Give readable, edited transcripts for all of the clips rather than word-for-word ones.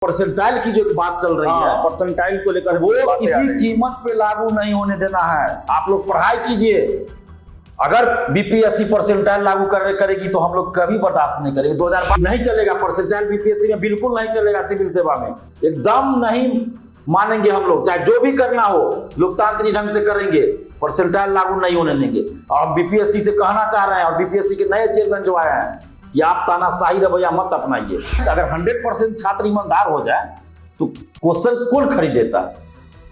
Percentile की जो बात चल रही है, परसेंटाइल को लेकर वो किसी कीमत पे लागू नहीं होने देना है। आप लोग पढ़ाई कीजिए। अगर बीपीएससी परसेंटाइल लागू करेगी तो हम लोग कभी बर्दाश्त नहीं करेंगे। 2005 नहीं चलेगा परसेंटाइल बीपीएससी में, बिल्कुल नहीं चलेगा। सिविल सेवा में एकदम नहीं मानेंगे हम लोग, चाहे जो भी करना हो लोकतांत्रिक ढंग से करेंगे, परसेंटाइल लागू नहीं होने देंगे। और हम बीपीएससी से कहना चाह रहे हैं, और बीपीएससी के नए चेयरमैन जो आए हैं, कि आप तानाशाही रवैया मत अपनाइए। अगर 100% छात्र ईमानदार हो जाए तो क्वेश्चन कौन खरीदेता है?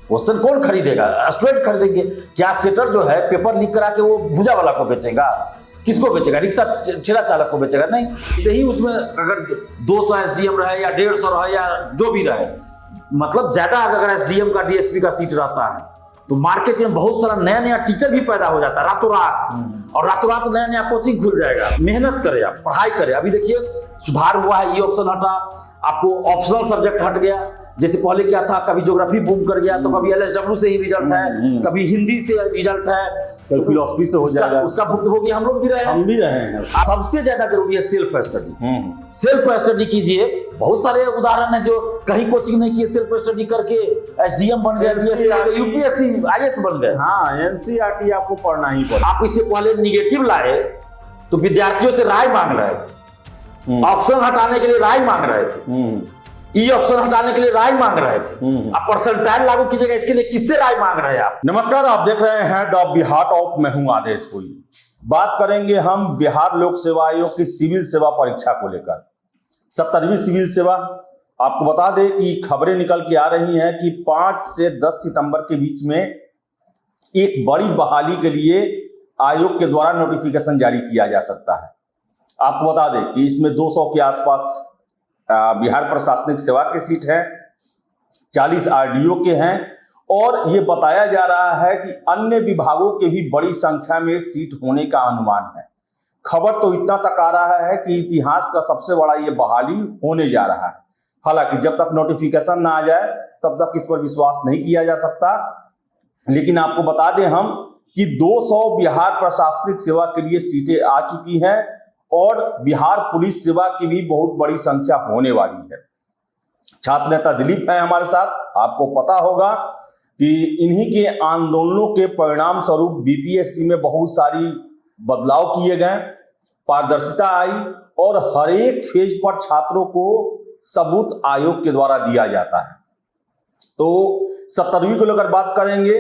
क्वेश्चन कौन खरीदेगा? स्टूडेंट खरीदेंगे। क्या सेटर जो है पेपर लीक करा के वो भुजा वाला को बेचेगा? किसको बेचेगा? रिक्शा ठेला चालक को बेचेगा? नहीं। सही उसमें अगर 200 एसडीएम रहे या 150 रहे या जो भी रहे, मतलब ज्यादा अगर एसडीएम का डीएसपी का सीट रहता है तो मार्केट में बहुत सारा नया नया टीचर भी पैदा हो जाता है रातों रात, और रातों रात नया नया कोचिंग खुल जाएगा। मेहनत करे, आप पढ़ाई करें। अभी देखिए सुधार हुआ है, ई ऑप्शन हटा, आपको ऑप्शनल सब्जेक्ट हट गया। जैसे पहले क्या था, कभी ज्योग्राफी बूम कर गया तो कभी एलएसडब्ल्यू से ही रिजल्ट है, कभी हिंदी से रिजल्ट है, कभी फिलॉसफी से हो जाएगा। उसका भुक्तभोगी हम लोग भी रहे हैं। हम भी रहे हैं। सबसे ज्यादा जरूरी है सेल्फ स्टडी। सेल्फ स्टडी कीजिए। बहुत सारे उदाहरण है जो कहीं कोचिंग नहीं किए, सेल्फ स्टडी करके एसडीएम बन गए, यूपीएससी आईएएस बन गए। हाँ, एनसीईआरटी आपको पढ़ना ही पड़ेगा। आप इससे पहले निगेटिव लाए तो विद्यार्थियों से राय मांग रहे थे, ऑप्शन हटाने के लिए राय मांग रहे थे, ई ऑप्शन हटाने के लिए राय मांग रहे थे। आप परसेंटाइल लागू कीजिएगा, इसके लिए किससे राय मांग रहे हैं आप? नमस्कार, आप देख रहे हैं द बिहार टॉप। मैं हूं आदेश पुरी। बात करेंगे हम बिहार लोक सेवा आयोग की सिविल सेवा परीक्षा को लेकर। 17वीं सिविल सेवा। आपको बता दें कि खबरें निकल के आ रही हैं कि 5 से 10 सितंबर के बीच में एक बड़ी बहाली के लिए आयोग के द्वारा नोटिफिकेशन जारी किया जा सकता है। आपको बता दें कि इसमें 200 के आसपास बिहार प्रशासनिक सेवा के सीट है, 40 आरडीओ के हैं, और ये बताया जा रहा है कि अन्य विभागों के भी बड़ी संख्या में सीट होने का अनुमान है। खबर तो इतना तक आ रहा है कि इतिहास का सबसे बड़ा ये बहाली होने जा रहा है। हालांकि जब तक नोटिफिकेशन ना आ जाए तब तक इस पर विश्वास नहीं किया जा सकता। लेकिन आपको बता दें हम कि 200 बिहार प्रशासनिक सेवा के लिए सीटें आ चुकी हैं, और बिहार पुलिस सेवा की भी बहुत बड़ी संख्या होने वाली है। छात्र नेता दिलीप है हमारे साथ। आपको पता होगा कि इन्हीं के आंदोलनों के परिणाम स्वरूप बीपीएससी में बहुत सारी बदलाव किए गए, पारदर्शिता आई, और हर एक फेज पर छात्रों को सबूत आयोग के द्वारा दिया जाता है। तो 17वीं को लेकर बात करेंगे।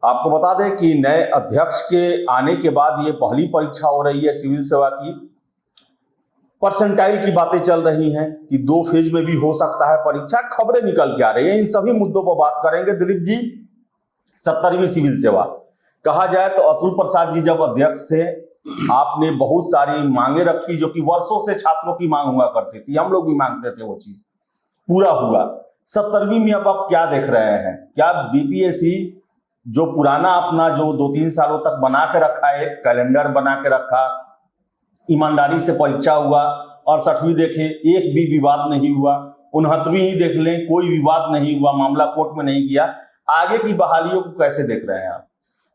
आपको बता दें कि नए अध्यक्ष के आने के बाद ये पहली परीक्षा हो रही है सिविल सेवा की। परसेंटाइल की बातें चल रही हैं कि 2 फेज में भी हो सकता है परीक्षा। खबरें निकल के आ रही हैं। इन सभी मुद्दों पर बात करेंगे। दिलीप जी, 17वीं सिविल सेवा कहा जाए तो अतुल प्रसाद जी जब अध्यक्ष थे, आपने बहुत सारी मांगे रखी जो कि वर्षों से छात्रों की मांग हुआ करती थी। हम लोग भी मांगते थे, वो चीज पूरा हुआ। 17वीं में अब आप क्या देख रहे हैं? क्या बीपीएससी जो पुराना अपना जो 2-3 सालों तक बना के रखा है, कैलेंडर बना के रखा, ईमानदारी से परीक्षा हुआ, और 60वीं देखें एक भी विवाद नहीं हुआ, 69वीं ही देख लें कोई विवाद नहीं हुआ, मामला कोर्ट में नहीं गया। आगे की बहालियों को कैसे देख रहे हैं आप?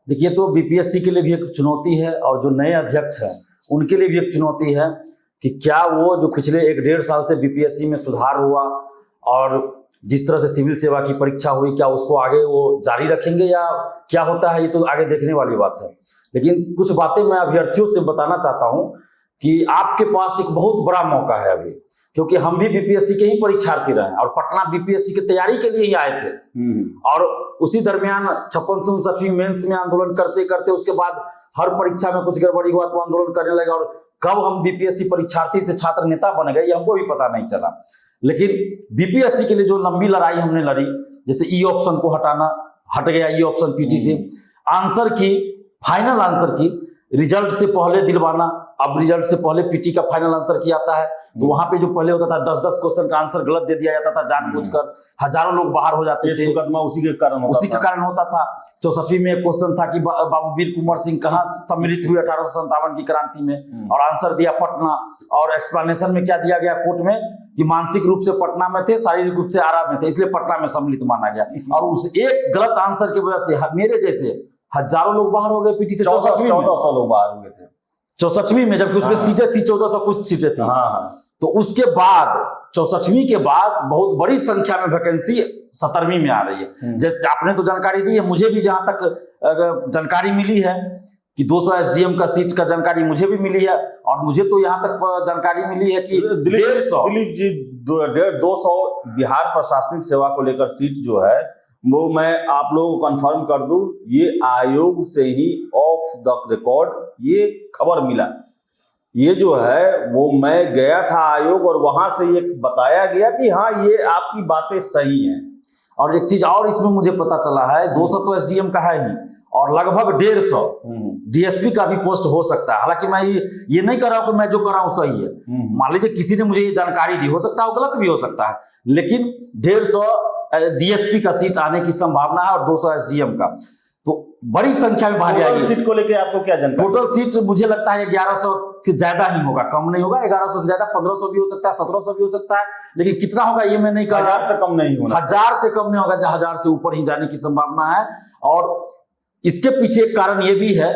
देखिए, तो बीपीएससी के लिए भी एक चुनौती है, और जो नए अध्यक्ष हैं उनके लिए भी एक चुनौती है कि क्या वो जो पिछले 1-1.5 साल से बीपीएससी में सुधार हुआ और जिस तरह से सिविल सेवा की परीक्षा हुई, क्या उसको आगे वो जारी रखेंगे या क्या होता है, ये तो आगे देखने वाली बात है। लेकिन कुछ बातें मैं अभ्यर्थियों से बताना चाहता हूं कि आपके पास एक बहुत बड़ा मौका है अभी, क्योंकि हम भी बीपीएससी के ही परीक्षार्थी रहे और पटना बीपीएससी की तैयारी के लिए ही आए थे। और उसी दरमियान 56 से 59वीं मेंस में आंदोलन करते करते उसके बाद हर परीक्षा में कुछ गड़बड़ी हुआ तो आंदोलन करने लगे, और कब हम बीपीएससी परीक्षार्थी से छात्र नेता बन गए ये हमको भी पता नहीं चला। लेकिन बीपीएससी के लिए जो लंबी लड़ाई हमने लड़ी, जैसे ई ऑप्शन को हटाना, हट गया ई ऑप्शन पीटी से, आंसर की फाइनल आंसर की रिजल्ट से पहले दिलवाना, अब रिजल्ट से पहले पीटी का फाइनल आंसर की आता है, तो वहां पे जो पहले होता था 10-10 क्वेश्चन का आंसर गलत दे दिया जाता था जानबूझकर, हजारों लोग बाहर हो जाते थे। मुकदमा उसी के कारण होता था। 64वीं में एक क्वेश्चन था कि बाबू वीर कुंवर सिंह कहाँ सम्मिलित हुए 1857 की क्रांति में, और आंसर दिया पटना, और एक्सप्लेनेशन में क्या दिया गया कोर्ट में कि मानसिक रूप से पटना में थे, शारीरिक रूप से आरा में थे, इसलिए पटना में सम्मिलित माना गया। और उस एक गलत आंसर की वजह से मेरे जैसे हजारों लोग बाहर हो गए पीटी से। 1400 लोग बाहर हुए थे 64वीं में, जबकि उसमें सीटें थी 1400 कुछ सीटें थी। तो उसके बाद 64वीं के बाद बहुत बड़ी संख्या में वैकेंसी 17वीं में आ रही है। जैसे आपने तो जानकारी दी है, मुझे भी जहां तक जानकारी मिली है कि 200 एसडीएम का सीट का जानकारी मुझे भी मिली है, और मुझे तो यहाँ तक जानकारी मिली है कि 150 दिलीप जी 200 बिहार प्रशासनिक सेवा को लेकर सीट जो है वो मैं आप लोगों को कंफर्म कर दूं, ये आयोग से ही ऑफ द रिकॉर्ड ये खबर मिला। ये जो है वो मैं गया था आयोग और वहां से ये बताया गया कि हाँ ये आपकी बातें सही हैं। और एक चीज और इसमें मुझे पता चला है, 200 तो एसडीएम का है ही, और लगभग 150 डीएसपी का भी पोस्ट हो सकता है। हालांकि मैं ये नहीं कर रहा हूं कि मैं जो कर रहा हूं सही है, मान लीजिए किसी ने मुझे ये जानकारी दी, हो सकता है वो गलत भी हो सकता है, लेकिन 150 डीएसपी का सीट आने की संभावना है और 200 एसडीएम का, तो बड़ी संख्या में भारी आएगी। सीट को लेकर आपको क्या जानकारी? टोटल सीट मुझे लगता है 1100 से ज्यादा ही होगा, कम नहीं होगा। 1100 से ज्यादा 1500 भी हो सकता है, 1700 भी हो सकता है, लेकिन कितना होगा ये मैं नहीं कह रहा। 1000 से कम नहीं होगा, 1000 से कम नहीं होगा, 1000 से ऊपर ही जाने की संभावना है। और इसके पीछे एक कारण ये भी है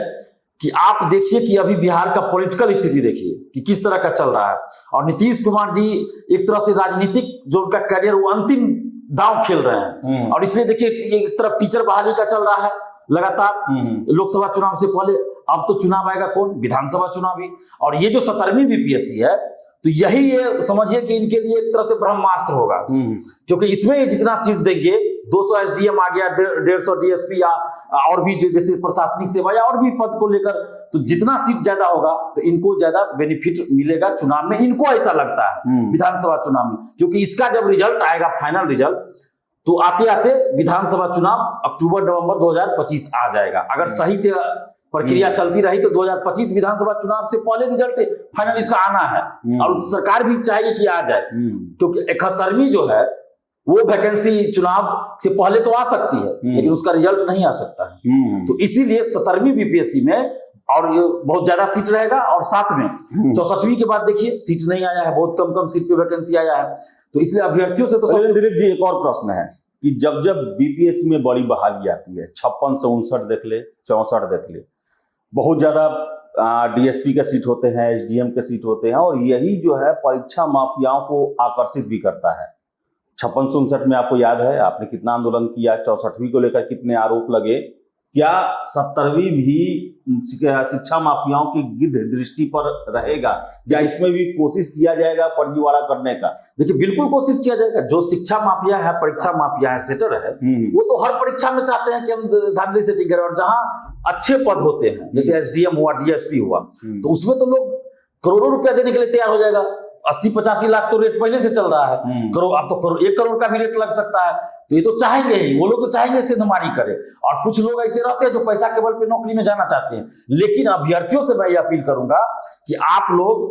कि आप देखिए कि अभी बिहार का पॉलिटिकल स्थिति देखिए कि किस तरह का चल रहा है, और नीतीश कुमार जी एक तरह से राजनीतिक जो उनका करियर वो अंतिम दांव खेल रहे हैं। और इसलिए देखिए एक तरफ टीचर बहाली का चल रहा है लगातार लोकसभा चुनाव से पहले, अब तो चुनाव आएगा कौन, विधानसभा चुनाव भी, और ये जो 17वीं बीपीएससी है तो यही ये समझिए कि इनके लिए एक तरह से ब्रह्मास्त्र होगा, क्योंकि इसमें जितना सीट देंगे, 200 एसडीएम आ गया, 150 डीएसपी या और भी जो जैसे प्रशासनिक सेवा या और भी पद को लेकर, तो जितना सीट ज्यादा होगा तो इनको ज्यादा बेनिफिट मिलेगा चुनाव में, इनको ऐसा लगता है विधानसभा चुनाव में। क्योंकि इसका जब रिजल्ट आएगा, फाइनल रिजल्ट, तो आते आते विधानसभा चुनाव अक्टूबर-नवंबर 2025 आ जाएगा। अगर सही से प्रक्रिया चलती रही तो 2025 विधानसभा चुनाव से पहले रिजल्ट फाइनल इसका आना है, और सरकार भी चाहेगी कि आ जाए, क्योंकि 71वीं जो है वो वैकेंसी चुनाव से पहले तो आ सकती है, लेकिन उसका रिजल्ट नहीं आ सकता है। तो इसीलिए 17वीं बीपीएससी में और ये बहुत ज्यादा सीट रहेगा, और साथ में 64वीं के बाद देखिए सीट नहीं आया है, बहुत कम कम सीट पे वैकेंसी आया है, तो इसलिए अभ्यर्थियों से तो दिलीप जी एक और प्रश्न है कि जब जब बीपीएससी में बड़ी बहाली आती है, 56 से 59 देख ले, 64 देख ले, बहुत ज्यादा डीएसपी के सीट होते हैं, एसडीएम के सीट होते हैं, और यही जो है परीक्षा माफियाओं को आकर्षित भी करता है। 56 से 59 में आपको याद है आपने कितना आंदोलन किया, 64वीं को लेकर कितने आरोप लगे, क्या 70वीं भी शिक्षा माफियाओं की गिद्ध दृष्टि पर रहेगा, या इसमें भी कोशिश किया जाएगा फर्जीवाड़ा करने का? देखिए बिल्कुल कोशिश किया जाएगा। जो शिक्षा माफिया है, परीक्षा माफिया है, सेटर है, वो तो हर परीक्षा में चाहते हैं कि हम धांधली सेटिंग करें, और जहां अच्छे पद होते हैं जैसे एसडीएम हुआ, डीएसपी हुआ, तो उसमें तो लोग करोड़ों रुपया देने के लिए तैयार हो जाएगा। 80-85 लाख तो रेट पहले से चल रहा है, करोड़, अब तो 1 करोड़ का भी रेट लग सकता है, तो ये तो चाहेंगे ही, वो लोग तो चाहेंगे सिद्धमारी करे। और कुछ लोग ऐसे रहते हैं जो पैसा के बल पे नौकरी में जाना चाहते हैं। लेकिन अभ्यर्थियों से मैं ये अपील करूंगा कि आप लोग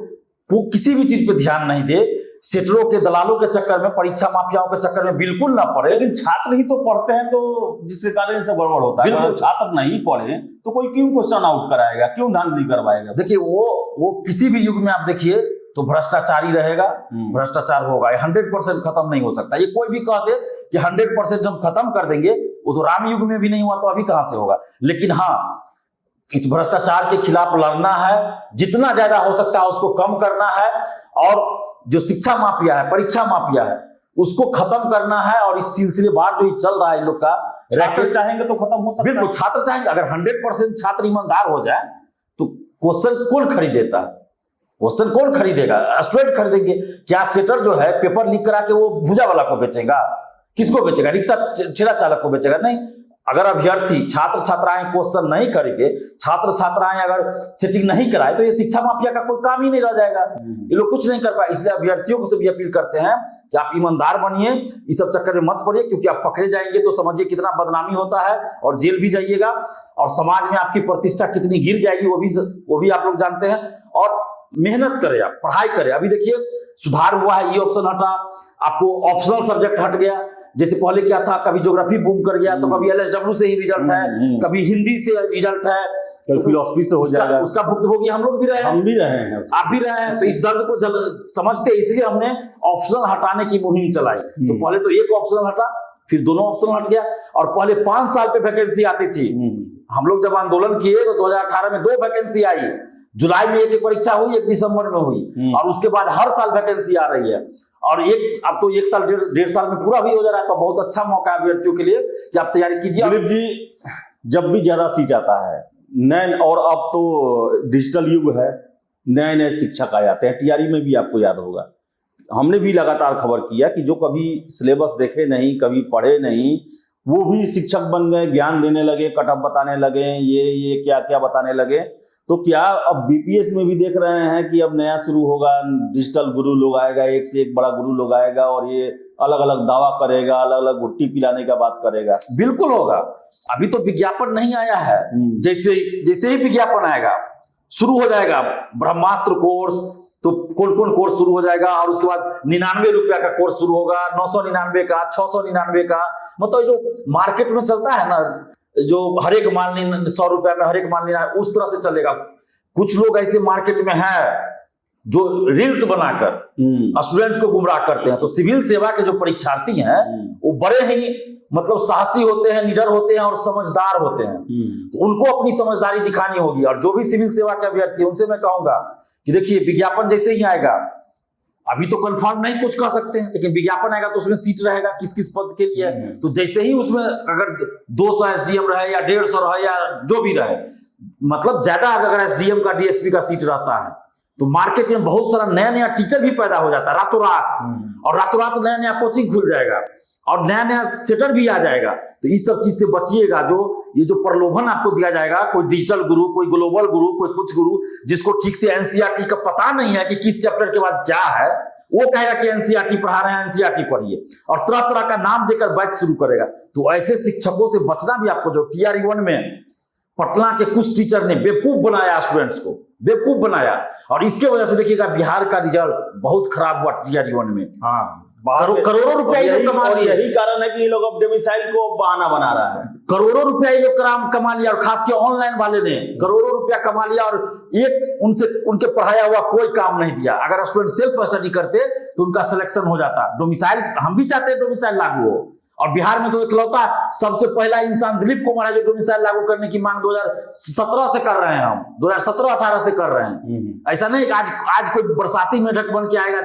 को किसी भी चीज पे ध्यान नहीं दे, सेटरों के, दलालों के चक्कर में, परीक्षा माफियाओं के चक्कर में बिल्कुल ना पड़े। लेकिन छात्र ही तो पढ़ते हैं, तो जिसके कारण सब गड़बड़ होता है। अगर छात्र नहीं पढ़े तो कोई क्यों क्वेश्चन आउट कराएगा, क्यों धांधली करवाएगा? देखिए वो किसी भी युग में आप देखिए तो भ्रष्टाचारी रहेगा, भ्रष्टाचार होगा, 100% खत्म नहीं हो सकता। ये कोई भी कह दे कि 100% जब खत्म कर देंगे, वो तो राम युग में भी नहीं हुआ, तो अभी कहां से होगा। लेकिन हाँ, इस भ्रष्टाचार के खिलाफ लड़ना है, जितना ज्यादा हो सकता है उसको कम करना है, और जो शिक्षा माफिया है, परीक्षा माफिया है, उसको खत्म करना है। और इस सिलसिलेवार जो चल रहा है इन लोग का, छात्र चाहेंगे तो खत्म हो सकता है। बिल्कुल छात्र चाहेंगे। अगर 100% छात्र ईमानदार हो जाए तो क्वेश्चन कौन खरीदेता है? क्वेश्चन कौन खरीदेगा? स्टूडेंट खरीदेंगे। क्या सेटर जो है पेपर लीक करा के वो भुजा वाला को बेचेगा? किसको बेचेगा? रिक्शा ठेला चालक को बेचेगा? नहीं। अगर अभ्यर्थी, छात्र छात्राएं क्वेश्चन नहीं खरीदे, छात्र छात्राएं अगर सेटिंग नहीं कराए, तो ये शिक्षा माफिया का कोई काम ही नहीं रह जाएगा। ये लोग कुछ नहीं कर पाए। इसलिए अभ्यर्थियों से भी अपील करते हैं कि आप ईमानदार बनिए, इस सब चक्कर में मत पड़िए, क्योंकि आप पकड़े जाएंगे तो समझिए कितना बदनामी होता है, और जेल भी जाइएगा, और समाज में आपकी प्रतिष्ठा कितनी गिर जाएगी वो भी आप लोग जानते हैं। और मेहनत करें, आप पढ़ाई करें। अभी देखिए सुधार हुआ है, ई ऑप्शन हटा, आपको ऑप्शनल सब्जेक्ट हट गया। जैसे पहले क्या था, कभी ज्योग्राफी बूम कर गया तो कभी एलएसडब्ल्यू से ही रिजल्ट है, कभी हिंदी से रिजल्ट है, तो फिलॉसफी से हो जाएगा। उसका भुक्तभोगी हम लोग भी रहे हैं, हम भी रहे हैं, आप भी रहे हैं। तो इस दर्द को समझते इसलिए हमने ऑप्शनल हटाने की मुहिम चलाई। तो पहले तो एक ऑप्शनल हटा, फिर दोनों ऑप्शनल हट गया, और पहले 5 साल पे वैकेंसी आती थी। हम लोग जब आंदोलन किए तो 2018 में 2 वैकेंसी आई, जुलाई में एक परीक्षा हुई, एक दिसंबर में हुई, और उसके बाद हर साल वैकेंसी आ रही है। और अब तो 1 साल 1.5 साल में पूरा भी हो जा रहा है, तो बहुत अच्छा मौका है अभ्यर्थियों के लिए कि आप तैयारी कीजिए। दिलीप जी, जब भी ज्यादा सीट आता है नए, और अब तो डिजिटल युग है, नए नए शिक्षक आ जाते हैं। टीआरई में भी आपको याद होगा, हमने भी लगातार खबर किया कि जो कभी सिलेबस देखे नहीं, कभी पढ़े नहीं, वो भी शिक्षक बन गए, ज्ञान देने लगे, कटअप बताने लगे, ये क्या क्या बताने लगे। तो क्या अब बीपीएस में भी देख रहे हैं कि अब नया शुरू होगा, डिजिटल गुरु लोग आएगा, एक से एक बड़ा गुरु लोग आएगा, और ये अलग अलग दावा करेगा, अलग अलग गुट्टी पिलाने का बात करेगा? बिल्कुल होगा। अभी तो विज्ञापन नहीं आया है, जैसे ही विज्ञापन आएगा शुरू हो जाएगा ब्रह्मास्त्र कोर्स, तो कौन कौन कोर्स शुरू हो जाएगा, और उसके बाद 99 रुपया का कोर्स शुरू होगा, 999 का, 699 का। मतलब जो मार्केट में चलता है ना, जो हर एक मान ली 100 रुपया में हर एक मान लेना, उस तरह से चलेगा। कुछ लोग ऐसे मार्केट में है जो रील्स बनाकर स्टूडेंट्स को गुमराह करते हैं। तो सिविल सेवा के जो परीक्षार्थी हैं वो बड़े ही मतलब साहसी होते हैं, निडर होते हैं और समझदार होते हैं। तो उनको अपनी समझदारी दिखानी होगी। और जो भी सिविल सेवा के अभ्यर्थी उनसे मैं कहूंगा कि देखिए, विज्ञापन जैसे ही आएगा, अभी तो कंफर्म नहीं कुछ कह सकते हैं, लेकिन विज्ञापन आएगा तो उसमें सीट रहेगा किस किस पद के लिए। तो जैसे ही उसमें अगर 200 एसडीएम रहे या 150 रहे या जो भी रहे, मतलब ज्यादा अगर एसडीएम का डीएसपी का सीट रहता है, तो मार्केट में बहुत सारा नया नया टीचर भी पैदा हो जाता है रातों रात, और रातों रात नया नया कोचिंग खुल जाएगा और नया नया सेटर भी आ जाएगा। तो इस सब चीज से बचिएगा। जो ये जो प्रलोभन आपको दिया जाएगा, कोई डिजिटल गुरु, कोई ग्लोबल गुरु, कोई कुछ गुरु, जिसको ठीक से एनसीईआरटी का पता नहीं है कि किस चैप्टर के बाद क्या है, वो कहेगा कि एनसीईआरटी पढ़ा रहे हैं, एनसीईआरटी पढ़िए, और तरह तरह का नाम देकर बैच शुरू करेगा। तो ऐसे शिक्षकों से बचना भी आपको, जो टीआरई 1 में पटना के कुछ टीचर ने बेवकूफ बनाया, स्टूडेंट्स को बेवकूफ बनाया, और इसके वजह से देखिएगा बिहार का रिजल्ट बहुत खराब हुआ टीआरई 1 में। करोड़ों रुपया कमा लिया। यही कारण है कि ये लोग अब डोमिसाइल को बहाना बना रहा है। करोड़ों रुपया ये लोग कमा लिया, और खास के ऑनलाइन वाले ने करोड़ों रुपया कमा लिया, और एक उनके पढ़ाया हुआ कोई काम नहीं दिया। अगर स्टूडेंट सेल्फ स्टडी करते तो उनका सिलेक्शन हो जाता। डोमिसाइल हम भी चाहते हैं डोमिसाइल लागू हो, और बिहार में तो इकलौता सबसे पहला इंसान दिलीप कुमार है जो डोमिसाइल लागू करने की मांग 2017 से कर रहे हैं। हम 2017-18 से कर रहे हैं। ऐसा नहीं आज कोई बरसाती मेढक बन के आएगा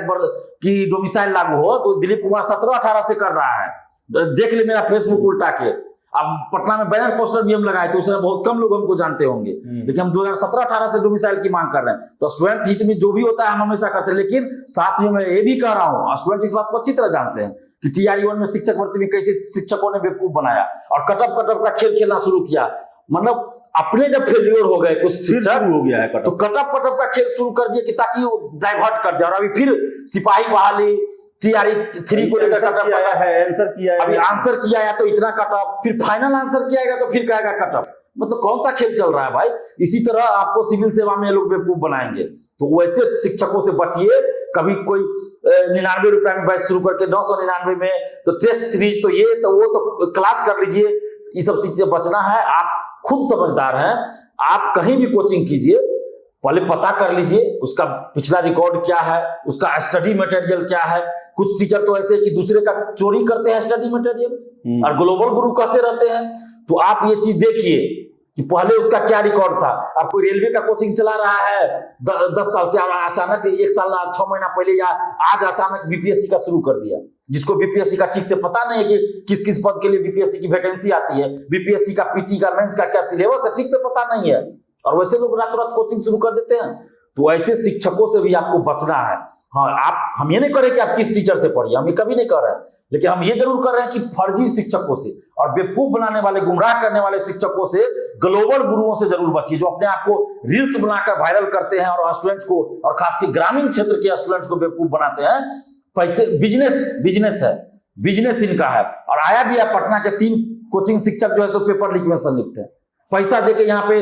कि डोमिसाइल लागू हो, तो दिलीप कुमार 17-18 से कर रहा है। देख ले मेरा फेसबुक उल्टा के। अब पटना में बैनर पोस्टर भी हम लगाए तो उसमें बहुत कम लोग हमको जानते होंगे, लेकिन हम 2017-18 से डोमिसाइल की मांग कर रहे हैं। तो स्टूडेंट हित में जो भी होता है हम हमेशा करते हैं, लेकिन साथ में मैं ये भी कह रहा हूँ, स्टूडेंट इस बात को अच्छी तरह जानते हैं कि टीआरई 1 में शिक्षक भर्ती में कैसे शिक्षकों ने बेवकूफ बनाया और कटअप का खेल खेलना शुरू किया। मतलब अपने जब फेल्योर हो गए कुछ शिक्षक, हो गया है तो कटअप का खेल शुरू कर दिया कि ताकि वो डाइवर्ट कर दे। और अभी फिर सिपाही बहाली टीआरई 3 को लेकर आंसर किया है, अभी आंसर किया है तो इतना कटअप, फिर फाइनल आंसर किया तो फिर कहेगा कटअप। मतलब कौन सा खेल चल रहा है भाई? इसी तरह आपको सिविल सेवा में लोग बेवकूफ बनाएंगे। तो वैसे शिक्षकों से बचिए। कभी कोई 99 रुपया में बैच शुरू करके 999 में, तो टेस्ट सीरीज, तो ये तो वो, तो क्लास कर लीजिए। ये सब चीज से बचना है। आप खुद समझदार हैं, आप कहीं भी कोचिंग कीजिए, पहले पता कर लीजिए उसका पिछला रिकॉर्ड क्या है, उसका स्टडी मटेरियल क्या है। कुछ टीचर तो ऐसे कि दूसरे का चोरी करते हैं स्टडी मटेरियल और ग्लोबल गुरु कहते रहते हैं। तो आप ये चीज देखिए कि पहले उसका क्या रिकॉर्ड था। आप कोई रेलवे का कोचिंग चला रहा है 10 साल से, अचानक 1 साल 6 महीना पहले या आज अचानक बीपीएससी का शुरू कर दिया, जिसको बीपीएससी का ठीक से पता नहीं है कि किस किस पद के लिए बीपीएससी की वैकेंसी आती है, बीपीएससी का पीटी का मेंस का क्या सिलेबस है, ठीक से पता नहीं है, और वैसे लोग रातों रात कोचिंग शुरू कर देते हैं। तो ऐसे शिक्षकों से भी आपको बचना है। हाँ, हम ये नहीं कर रहे कि आप किस टीचर से पढ़िए, हम ये कभी नहीं कर रहे हैं, लेकिन हम ये जरूर कर रहे हैं कि फर्जी शिक्षकों से और बेवकूफ बनाने वाले, गुमराह करने वाले शिक्षकों से, ग्लोबल गुरुओं से जरूर बचिए, जो अपने आप को रील्स बनाकर वायरल करते हैं और स्टूडेंट्स को, और खासकर ग्रामीण क्षेत्र के स्टूडेंट्स को बेवकूफ बनाते हैं। पैसे बिजनेस है, बिजनेस इनका है। और आया भी है पटना के 3 कोचिंग शिक्षक जो है सो पेपर लीक में संलिप्त है। पैसा देके यहाँ पे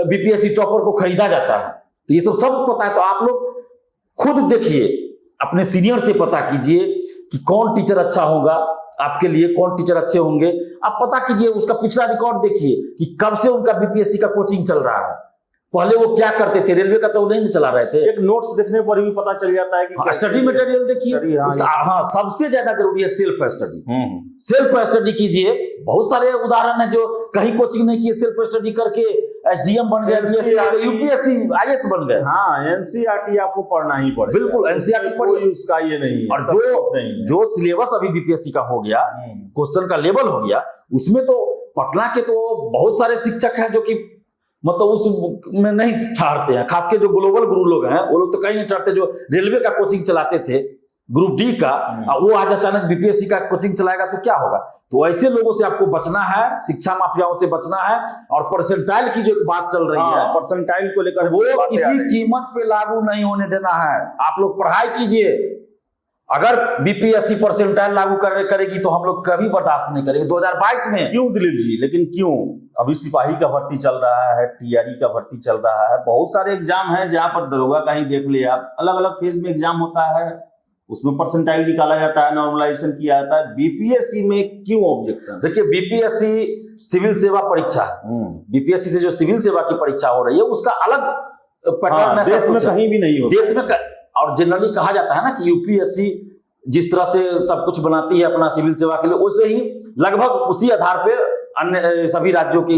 बीपीएससी टॉपर को खरीदा जाता है। तो ये सब पता है। तो आप लोग खुद देखिए, अपने सीनियर से पता कीजिए कि कौन टीचर अच्छा होगा आपके लिए, कौन टीचर अच्छे होंगे। आप पता कीजिए, उसका पिछला रिकॉर्ड देखिए कि कब से उनका बीपीएससी का कोचिंग चल रहा है, पहले वो क्या करते थे। रेलवे का तो नहीं चला रहे थे। एक नोट्स देखने पर भी पता चल जाता है कि स्टडी मटेरियल देखिए। हाँ, सबसे ज्यादा जरूरी है सेल्फ स्टडी। सेल्फ स्टडी कीजिए। बहुत सारे उदाहरण है जो कहीं कोचिंग नहीं किए, सेल्फ स्टडी करके एसडीएम बन गए, यूपीएससी आईएएस बन गए। हाँ, एनसीईआरटी आपको पढ़ना ही पड़ेगा। बिल्कुल एनसीईआरटी कोई उसका ये नहीं है। और जो सिलेबस अभी बीपीएससी का हो गया, क्वेश्चन का लेवल हो गया, उसमें तो पटना के तो बहुत सारे शिक्षक हैं जो कि मतलब उस में नहीं ठहरते हैं। खास के जो ग्लोबल गुरु लोग हैं वो लोग तो कहीं नहीं ठहरते। जो रेलवे का कोचिंग चलाते थे ग्रुप डी का, वो आज अचानक बीपीएससी का कोचिंग चलाएगा तो क्या होगा। तो ऐसे लोगों से आपको बचना है, शिक्षा माफियाओं से बचना है। और परसेंटाइल की जो बात चल रही है, परसेंटाइल को लेकर वो किसी कीमत पे लागू नहीं होने देना है। आप लोग पढ़ाई कीजिए। अगर बीपीएससी परसेंटाइल लागू करेगी तो हम लोग कभी बर्दाश्त नहीं करेंगे 2022 में। क्यों दिलीप जी, लेकिन क्यों? अभी सिपाही का भर्ती चल रहा है, टीआरई का भर्ती चल रहा है, बहुत सारे एग्जाम है जहां पर दरोगा का ही देख लिया आप, अलग अलग फेज में एग्जाम होता है, उसमें परसेंटाइल निकाला जाता है, नॉर्मलाइजेशन किया जाता है। बीपीएससी में क्यों ऑब्जेक्शन? देखिए, बीपीएससी सिविल सेवा परीक्षा, बीपीएससी से जो सिविल सेवा की परीक्षा हो रही है उसका अलग पैटर्न देश में कहीं भी नहीं होता। देश में और जनरली कहा जाता है ना कि यूपीएससी जिस तरह से सब कुछ बनाती है अपना सिविल सेवा के लिए, उससे ही लगभग उसी आधार पे अन्य सभी राज्यों की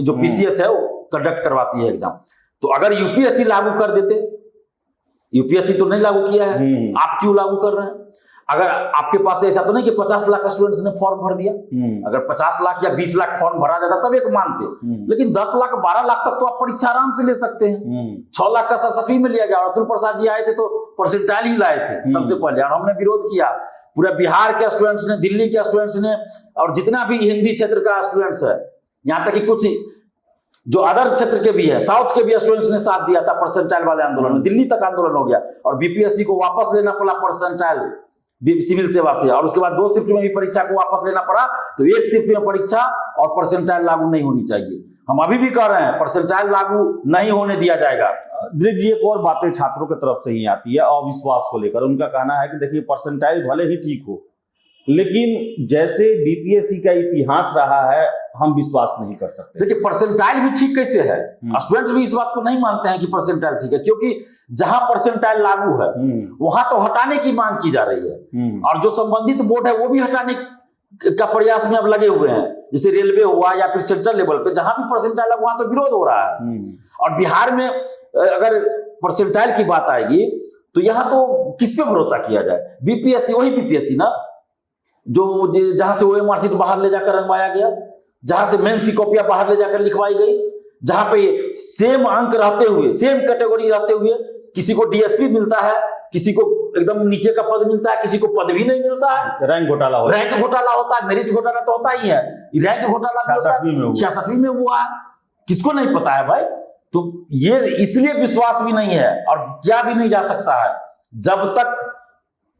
जो पीसीएस है वो कंडक्ट करवाती है एग्जाम। तो अगर यूपीएससी लागू कर देते, यूपीएससी तो नहीं लागू किया है, आप क्यों लागू कर रहे हैं? अगर आपके पास ऐसा तो नहीं कि 50 लाख स्टूडेंट्स ने फॉर्म भर दिया, अगर 50 लाख या 20 लाख फॉर्म भरा जाता तब एक मानते, लेकिन 10 लाख 12 लाख तक तो आप परीक्षा आराम से ले सकते हैं। 6 लाख का सफी में लिया गया और अतुल प्रसाद जी आए थे तो परसेंटाइल ही लाए थे सबसे पहले, और हमने विरोध किया। पूरे बिहार के स्टूडेंट्स ने, दिल्ली के स्टूडेंट्स ने, और जितना भी हिंदी क्षेत्र का स्टूडेंट्स है, यहाँ तक कि कुछ जो अदर क्षेत्र के भी है, साउथ के भी स्टूडेंट्स ने साथ दिया था परसेंटाइल वाले आंदोलन में। दिल्ली तक आंदोलन हो गया और बीपीएससी को वापस लेना पड़ा परसेंटाइल सिविल सेवा से, और उसके बाद 2 शिफ्ट में भी परीक्षा को वापस लेना पड़ा। तो 1 शिफ्ट में परीक्षा और परसेंटाइल लागू नहीं होनी चाहिए। हम अभी भी कह रहे हैं परसेंटाइल लागू नहीं होने दिया जाएगा। दिलीप जी, एक और बातें छात्रों की तरफ से ही आती है अविश्वास को लेकर। उनका कहना है कि देखिए, परसेंटाइल भले ही ठीक हो, लेकिन जैसे बीपीएससी का इतिहास रहा है हम विश्वास नहीं कर सकते। देखिए, परसेंटाइल भी ठीक कैसे है? स्टूडेंट्स भी इस बात को नहीं मानते हैं कि परसेंटाइल ठीक है, क्योंकि जहां परसेंटाइल लागू है वहां तो हटाने की मांग की जा रही है, और जो संबंधित बोर्ड है वो भी हटाने का प्रयास में अब लगे हुए हैं। जैसे रेलवे हुआ या फिर सेंट्रल लेवल पे जहां भी परसेंटाइल है वहां तो विरोध हो रहा है। और बिहार में अगर परसेंटाइल की बात आएगी तो यहाँ तो किस पे भरोसा किया जाए? बीपीएससी, वही बीपीएससी ना जो जहां से ओएमआर शीट बाहर ले जाकर रंगवाया गया, जहां से मेंस की कॉपियां बाहर ले जाकर लिखवाई गई, जहां पे सेम अंक रहते हुए, सेम कैटेगरी रहते हुए किसी को डीएसपी मिलता है, किसी को एकदम नीचे का पद मिलता है, किसी को पद भी नहीं मिलता है। रैंक घोटाला होता है, रैंक घोटाला होता है, मेरिट घोटाला तो होता ही है, रैंक घोटाला 66वीं में हुआ, किसको नहीं पता है भाई? तो ये इसलिए विश्वास भी नहीं है और क्या भी नहीं जा सकता है जब तक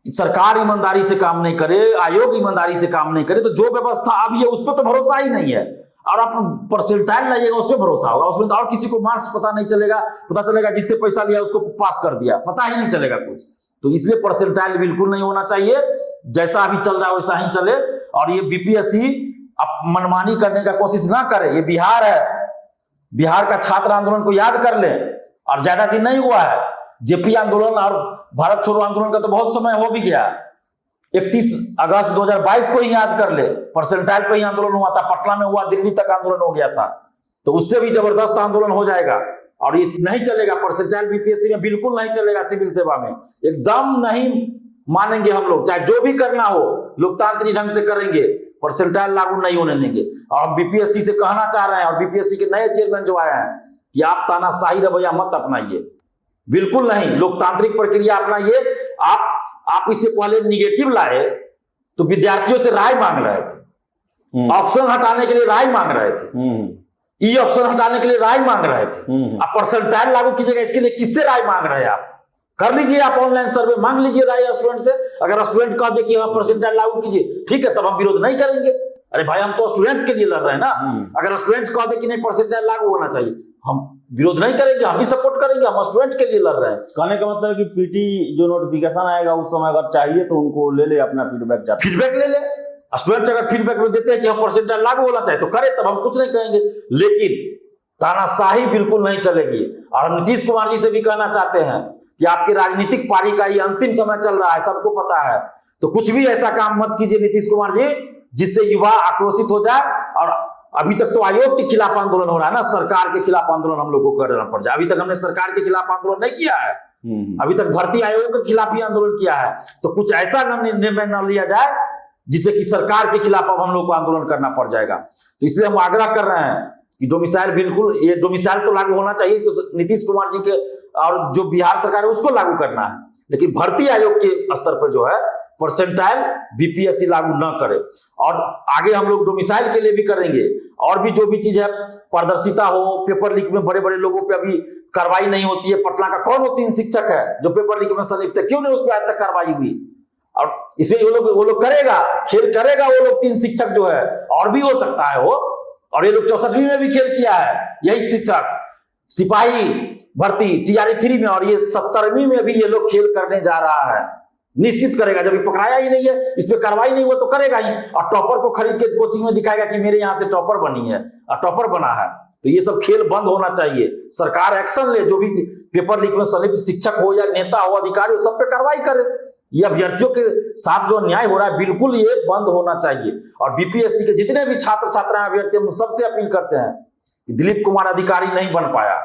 सरकार ईमानदारी से काम नहीं करे, आयोग ईमानदारी से काम नहीं करे। तो जो व्यवस्था अब ये, उस पर तो भरोसा ही नहीं है, और आप परसेंटाइल लाइएगा उस पर भरोसा होगा, उसमें तो और किसी को मार्क्स पता नहीं चलेगा। पता चलेगा जिससे पैसा लिया उसको पास कर दिया, पता ही नहीं चलेगा कुछ। तो इसलिए परसेंटाइल बिल्कुल नहीं होना चाहिए, जैसा अभी चल रहा है वैसा ही चले। और ये बीपीएससी अब मनमानी करने का कोशिश ना करे। ये बिहार है, बिहार का छात्र आंदोलन को याद कर ले, और ज्यादा दिन नहीं हुआ है। जेपी आंदोलन और भारत छोड़ो आंदोलन का तो बहुत समय हो भी गया। 31 अगस्त 2022 को ही याद कर ले, परसेंटाइल पे ही आंदोलन हुआ था, पटना में हुआ, दिल्ली तक आंदोलन हो गया था। तो उससे भी जबरदस्त आंदोलन हो जाएगा। और ये नहीं चलेगा, परसेंटाइल बीपीएससी में बिल्कुल नहीं चलेगा, सिविल सेवा में एकदम नहीं मानेंगे हम लोग। चाहे जो भी करना हो लोकतांत्रिक ढंग से करेंगे, परसेंटाइल लागू नहीं होने देंगे। और हम बीपीएससी से कहना चाह रहे हैं, और बीपीएससी के नए चेयरमैन जो आए हैं, कि आप तानाशाही रवैया मत अपनाइए, बिल्कुल नहीं, लोकतांत्रिक प्रक्रिया अपनाइए। आप इससे पहले निगेटिव लाए तो विद्यार्थियों से राय मांग रहे थे, ऑप्शन हटाने के लिए राय मांग रहे थे, ई ऑप्शन हटाने के लिए राय मांग रहे थे। आप परसेंटाइल लागू कीजिएगा, इसके लिए किससे राय मांग रहे हैं? आप कर लीजिए, आप ऑनलाइन सर्वे मांग लीजिए राय स्टूडेंट से। अगर स्टूडेंट कह दे कि हाँ परसेंटाइल लागू कीजिए, ठीक है, तब हम विरोध नहीं करेंगे। अरे भाई, हम तो स्टूडेंट्स के लिए लड़ रहे हैं ना। अगर स्टूडेंट्स कह दे कि नहीं परसेंटाइल लागू होना चाहिए, हम विरोध नहीं करेंगे, हम भी सपोर्ट करेंगे, हम स्टूडेंट के लिए लड़ रहे हैं। कहने का मतलब है कि पीटी जो नोटिफिकेशन आएगा उस समय अगर चाहिए तो उनको ले ले, अपना फीडबैक ले ले। स्टूडेंट अगर फीडबैक में देते हैं कि हम परसेंटाइल लागू होना चाहिए तो करे, तब हम कुछ नहीं कहेंगे। लेकिन तानाशाही बिल्कुल नहीं चलेगी। और हम नीतीश कुमार जी से भी कहना चाहते हैं कि आपकी राजनीतिक पारी का ये अंतिम समय चल रहा है, सबको पता है। तो कुछ भी ऐसा काम मत कीजिए नीतीश कुमार जी जिससे युवा आक्रोशित हो जाए अभी तक तो आयोग के खिलाफ आंदोलन हो रहा है ना, सरकार के खिलाफ आंदोलन हम लोग को करना पड़ जाए। अभी तक हमने सरकार के खिलाफ आंदोलन नहीं किया है, अभी तक भर्ती आयोग के खिलाफ ही आंदोलन किया है। तो कुछ ऐसा निर्णय न लिया जाए जिससे कि सरकार के खिलाफ अब हम लोग को आंदोलन करना पड़ जाएगा। तो इसलिए हम आग्रह कर रहे हैं कि डोमिसाइल बिल्कुल, ये डोमिसाइल तो लागू होना चाहिए, तो नीतीश कुमार जी के और जो बिहार सरकार है उसको लागू करना है, लेकिन भर्ती आयोग के स्तर पर जो है परसेंटाइल बीपीएससी लागू न करे। और आगे हम लोग डोमिसाइल के लिए भी करेंगे, और भी जो भी चीज है, पारदर्शिता हो, पेपर लीक में बड़े बड़े लोगों पे अभी कार्रवाई नहीं होती है। पटना का कौन वो 3 शिक्षक है जो पेपर लीक में संलिप्त है, क्यों नहीं उस पर आज तक कार्रवाई हुई? और इसमें वो लोग करेगा, खेल करेगा वो लोग 3 शिक्षक जो है, और भी हो सकता है वो, और ये लोग 64वीं में भी खेल किया है यही शिक्षक, सिपाही भर्ती TRE 3 में, और ये 70वीं में भी ये लोग खेल करने जा रहा है। निश्चित करेगा, जब पकड़ाया ही नहीं है, इस पे कार्रवाई नहीं हुआ तो करेगा ही। और टॉपर को खरीद के कोचिंग में दिखाएगा कि मेरे यहाँ से टॉपर बनी है और टॉपर बना है। तो ये सब खेल बंद होना चाहिए, सरकार एक्शन ले, जो भी पेपर लीक में संलिप्त शिक्षक हो या नेता हो, अधिकारी हो, सब पे कार्रवाई करे। ये अभ्यर्थियों के साथ जो अन्याय हो रहा है बिल्कुल ये बंद होना चाहिए। और बीपीएससी के जितने भी छात्र छात्राएं अभ्यर्थी, हम सबसे अपील करते हैं कि दिलीप कुमार अधिकारी नहीं बन पाया,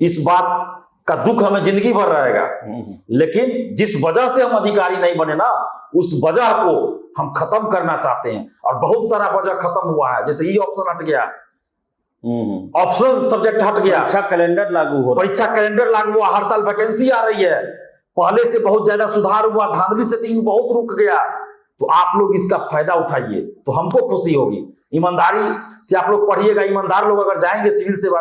इस बात का दुख हमें जिंदगी भर रहेगा, लेकिन जिस वजह से हम अधिकारी नहीं बने ना, उस वजह को हम खत्म करना चाहते हैं। और बहुत सारा वजह खत्म हुआ है, जैसे ई ऑप्शन हट गया, ऑप्शनल सब्जेक्ट हट गया, परीक्षा कैलेंडर लागू हो, परीक्षा कैलेंडर लागू हुआ, हर साल वैकेंसी आ रही है, पहले से बहुत ज्यादा सुधार हुआ, धांधली सेटिंग बहुत रुक गया। तो आप लोग इसका फायदा उठाइए तो हमको खुशी होगी। ईमानदारी से आप लोग पढ़िएगा, ईमानदार लोग अगर जाएंगे सिविल सेवा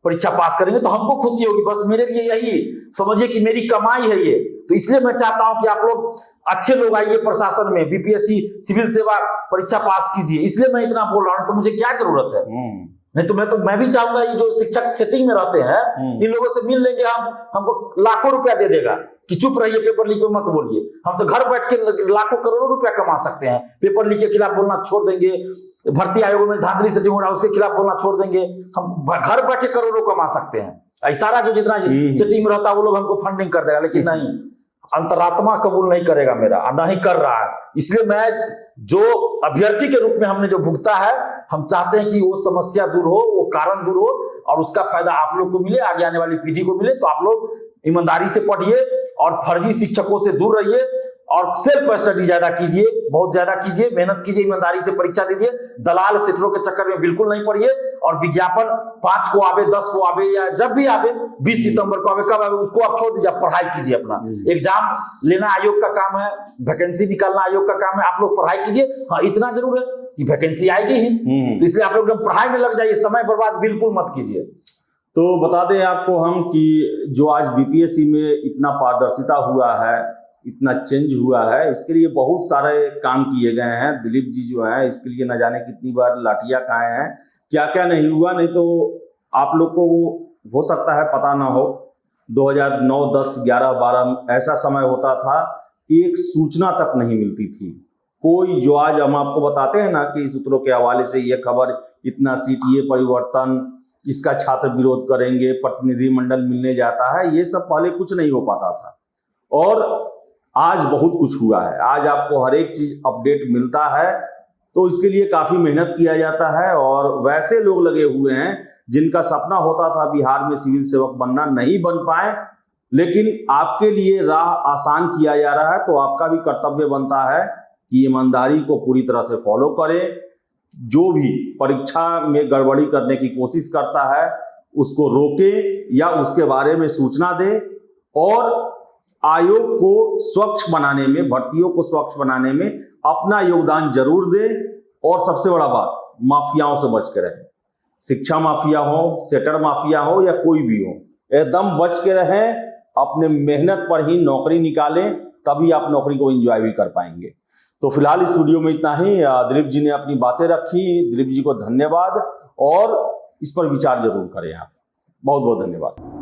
परीक्षा पास करेंगे तो हमको खुशी होगी। बस मेरे लिए यही समझिए कि मेरी कमाई है ये। तो इसलिए मैं चाहता हूं कि आप लोग अच्छे लोग आइए प्रशासन में, बीपीएससी सिविल सेवा परीक्षा पास कीजिए। इसलिए मैं इतना बोल रहा हूं, तो मुझे क्या जरूरत है? नहीं तो मैं भी चाहूंगा ये जो शिक्षक सेटिंग में रहते हैं इन लोगों से मिल लेंगे हम, हमको लाखों रुपया दे देगा कि चुप रहिए, पेपर लीक में मत बोलिए। हम तो घर बैठ के लाखों करोड़ों रुपया कमा सकते हैं। पेपर लीक के खिलाफ बोलना छोड़ देंगे, भर्ती आयोग में धांधली सेटिंग हो रहा है उसके खिलाफ बोलना छोड़ देंगे, हम घर बैठे करोड़ों कमा सकते हैं। सारा जो जितना सेटिंग में रहता है वो लोग हमको फंडिंग कर देगा, लेकिन नहीं, अंतरात्मा कबूल नहीं करेगा मेरा, नहीं कर रहा है। इसलिए मैं जो अभ्यर्थी के रूप में हमने जो भुगता है, हम चाहते हैं कि वो समस्या दूर हो, वो कारण दूर हो, और उसका फायदा आप लोग को मिले, आगे आने वाली पीढ़ी को मिले। तो आप लोग ईमानदारी से पढ़िए और फर्जी शिक्षकों से दूर रहिए, और सेल्फ स्टडी ज्यादा कीजिए, बहुत ज्यादा कीजिए, मेहनत कीजिए, ईमानदारी से परीक्षा दीजिए। दलाल सेटरों के चक्कर में बिल्कुल नहीं पड़िए। और विज्ञापन 5 को आवे, 10 को आवे, या जब भी आवे, 20 सितंबर को आवे, कब आवे, उसको आप छोड़ दीजिए, पढ़ाई कीजिए। अपना एग्जाम लेना आयोग का काम है, वैकेंसी निकालना आयोग का काम है, आप लोग पढ़ाई कीजिए। हाँ, इतना जरूर है कि वैकेंसी आएगी ही, तो इसलिए आप लोग एकदम पढ़ाई में लग जाइए, समय बर्बाद बिल्कुल मत कीजिए। तो बता दें आपको हम कि जो आज बीपीएससी में इतना पारदर्शिता हुआ है, इतना चेंज हुआ है, इसके लिए बहुत सारे काम किए गए हैं। दिलीप जी जो है इसके लिए न जाने कितनी बार लाठियां खाए हैं, क्या क्या नहीं हुआ। नहीं तो आप लोग को हो सकता है पता ना हो, 2009, 10, 11, 12 ऐसा समय होता था, एक सूचना तक नहीं मिलती थी कोई। जो आज हम आपको बताते हैं ना कि सूत्रों के हवाले से ये खबर, इतना सीट, ये परिवर्तन, इसका छात्र विरोध करेंगे, प्रतिनिधिमंडल मिलने जाता है, ये सब पहले कुछ नहीं हो पाता था। और आज बहुत कुछ हुआ है, आज आपको हर एक चीज अपडेट मिलता है। तो इसके लिए काफी मेहनत किया जाता है, और वैसे लोग लगे हुए हैं जिनका सपना होता था बिहार में सिविल सेवक बनना, नहीं बन पाए, लेकिन आपके लिए राह आसान किया जा रहा है। तो आपका भी कर्तव्य बनता है कि ईमानदारी को पूरी तरह से फॉलो करें। जो भी परीक्षा में गड़बड़ी करने की कोशिश करता है उसको रोके या उसके बारे में सूचना दे, और आयोग को स्वच्छ बनाने में, भर्तियों को स्वच्छ बनाने में अपना योगदान जरूर दे। और सबसे बड़ा बात, माफियाओं से बच के रहें। शिक्षा माफिया हो, सेटर माफिया हो, या कोई भी हो, एकदम बच के रहें। अपने मेहनत पर ही नौकरी निकालें, तभी आप नौकरी को एंजॉय भी कर पाएंगे। तो फिलहाल इस वीडियो में इतना ही। दिलीप जी ने अपनी बातें रखी, दिलीप जी को धन्यवाद, और इस पर विचार जरूर करें आप। बहुत बहुत धन्यवाद।